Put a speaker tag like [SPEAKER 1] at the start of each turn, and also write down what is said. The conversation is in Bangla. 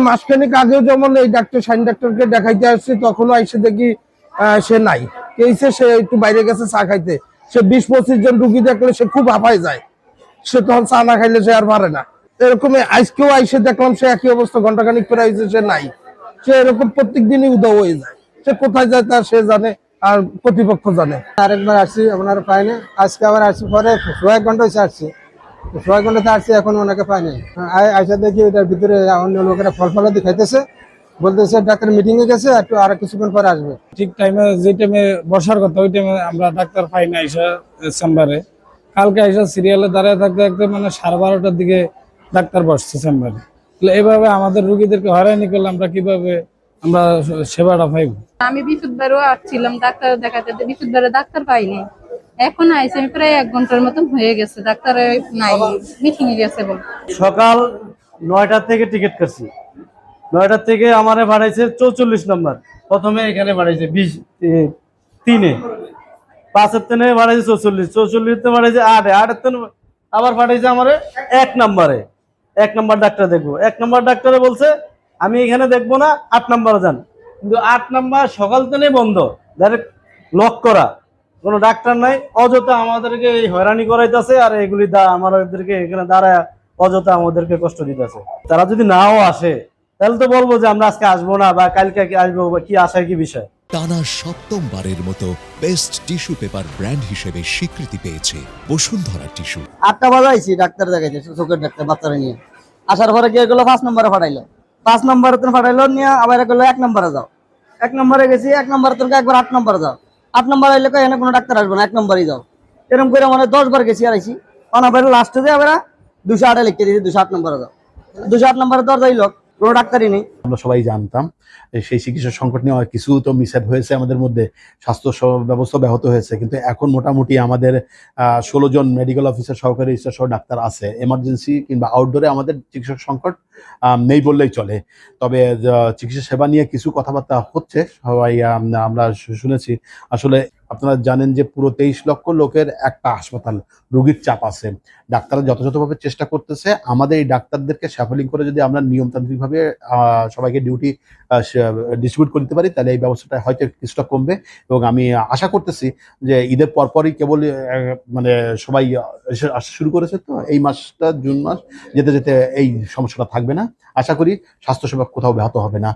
[SPEAKER 1] মাসখানেক আগেও যেমন এই ডাক্তার শাইন ডাক্তারকে দেখাইতে আসছি, তখনও এসে দেখি সে নাই। সে একটু বাইরে গেছে চা খাইতে। সে 20-25 জন রুগী দেখলে সে খুব হাঁপায় যায়, সে তখন চা না খাইলে সে আর পারে না। এরকম আজকেও আইসে দেখলাম সে একই অবস্থা, ঘন্টাখানিক পরে আইসে সে নাই। সে এরকম প্রত্যেক দিনই উদাও হয়ে যায়। সে কোথায় যায় তা সে জানে, আর কর্তৃপক্ষ জানে।
[SPEAKER 2] আরেকবার আসছি, আপনার পাইনি। আজকে আবার আসছি, পরে 1 ঘন্টা হয়েছে আসছি, 1 ঘন্টাতে আসছি, এখন ওনাকে পাইনি। আইসা দেখি এটার ভিতরে অন্য লোকেরা ফল ফলাদি খাইতেছে, বলতেছে ডাক্তার মিটিং এ গেছে, একটু আর কিছুক্ষণ পরে আসবে।
[SPEAKER 3] ঠিক টাইমে, যে টাইমে বসার কথা ওই টাইমে আমরা ডাক্তার পাই না আইসা চেম্বারে। কালকে আইসা সিরিয়ালে দাঁড়ায় থাকতে থাকতে মানে 12:30টার দিকে ডাক্তার বসছে চেম্বারে। এভাবে আমাদের রুগীদেরকে হয়রানি করলে আমরা কিভাবে আমরা সেবাটা পাইব?
[SPEAKER 4] আমি বৃহস্পতিবারও আসছিলাম ডাক্তার দেখাতে, বৃহস্পতিবারে ডাক্তার পাইনি। এখন আইসি আমি প্রায় 1 ঘন্টার মতন হয়ে গেছে, ডাক্তার নাই, মিটিং এ গেছে বল।
[SPEAKER 5] সকাল 9টা থেকে টিকিট কাটছি, 9টা থেকে আমারে ভাড়াইছে 44 নম্বর। প্রথমে এখানে ভাড়াইছে 3-এ, 5-এর ভাড়াইছে 44-তে ভাড়াইছে 8-এ আবার ভাড়াইছে আমারে 1 নম্বরে। 1 নম্বর ডাক্তার দেখবো, 1 নম্বর ডাক্তারে বলছে আমি এখানে দেখবো না, 8 নম্বরে যান। কিন্তু 8 নম্বর সকাল থেকে বন্ধ, ডাইরেক্ট লক করা, কোনো ডাক্তার নাই। অযথা আমাদেরকে এই হয়রানি করাইতেছে, আর এগুলি আমাদেরকে এখানে দাঁড়ায় অযথা আমাদেরকে কষ্ট দিতেছে। তারা যদি নাও আসে তাহলে তো বলবো যে আমরা আজকে আসবো না, বা কালকে আসবো, বা কি আসার কি বিষয়।
[SPEAKER 6] টানা 7মবারের মতো বেস্ট টিস্যু পেপার ব্র্যান্ড হিসেবে স্বীকৃতি পেয়েছে বসুন্ধরা টিস্যু।
[SPEAKER 2] 8টা বাজে আইছি ডাক্তার দেখাইছে, চোখের ডাক্তার বাচ্চারা নিয়ে। আসার পরে কি এগুলো 5 নম্বরে পাঠাইলো, 5 নম্বরে তুমি পাঠাইলো নিয়ে আবার এগুলো 1 নম্বরে যাও। 1 নম্বরে গেছি, 1 নম্বরে তুমি একবার 8 নম্বরে যাও। 8 নম্বরে আইলে এখানে কোনো ডাক্তার আসবে না, 1 নম্বরেই যাও। এরকম করে মানে 10 বার গেছি আর আইছি। অনাবারে লাস্টে যে আবার 208 লিখে দিয়েছি, 208 নম্বরে যাও। 208 নম্বরে দরজাই লোক, কোনো ডাক্তারই নেই।
[SPEAKER 7] আমরা সবাই জানতাম সেই চিকিৎসা সংকট নিয়ে কিছু তো মিসঅ্যাপ হয়েছে আমাদের মধ্যে, স্বাস্থ্য ব্যবস্থা ব্যাহত হয়েছে, কিন্তু এখন মোটামুটি আমাদের 16 জন মেডিকেল অফিসার, সহকারী সহ ডাক্তার আছে। এমার্জেন্সি কিংবা আউটডোরে আমাদের চিকিৎসা সংকট নেই বললেই চলে। তবে চিকিৎসা সেবা নিয়ে কিছু কথাবার্তা হচ্ছে, সবাই আমরা শুনেছি। আসলে আপনারা জানেন যে পুরো 23 লক্ষ লোকের একটা হাসপাতাল, রোগীর চাপ আছে। ডাক্তাররা যথাযথভাবে চেষ্টা করতেছে। আমাদের এই ডাক্তারদেরকে স্যাফলিং করে যদি আমরা নিয়মতান্ত্রিকভাবে সবাইকে ডিউটি ডিস্ট্রিবিউট করতে পারি, তাহলে এই ব্যবস্থাটা হয়তো কিছুটা কমবে। এবং আমি আশা করতেছি যে ঈদের পরপরই কেবল মানে সবাই আসা শুরু করেছে, তো এই মাসটা জুন মাস যেতে যেতে এই সমস্যাটা থাকবে না। আশা করি স্বাস্থ্যসেবা কোথাও ব্যাহত হবে না।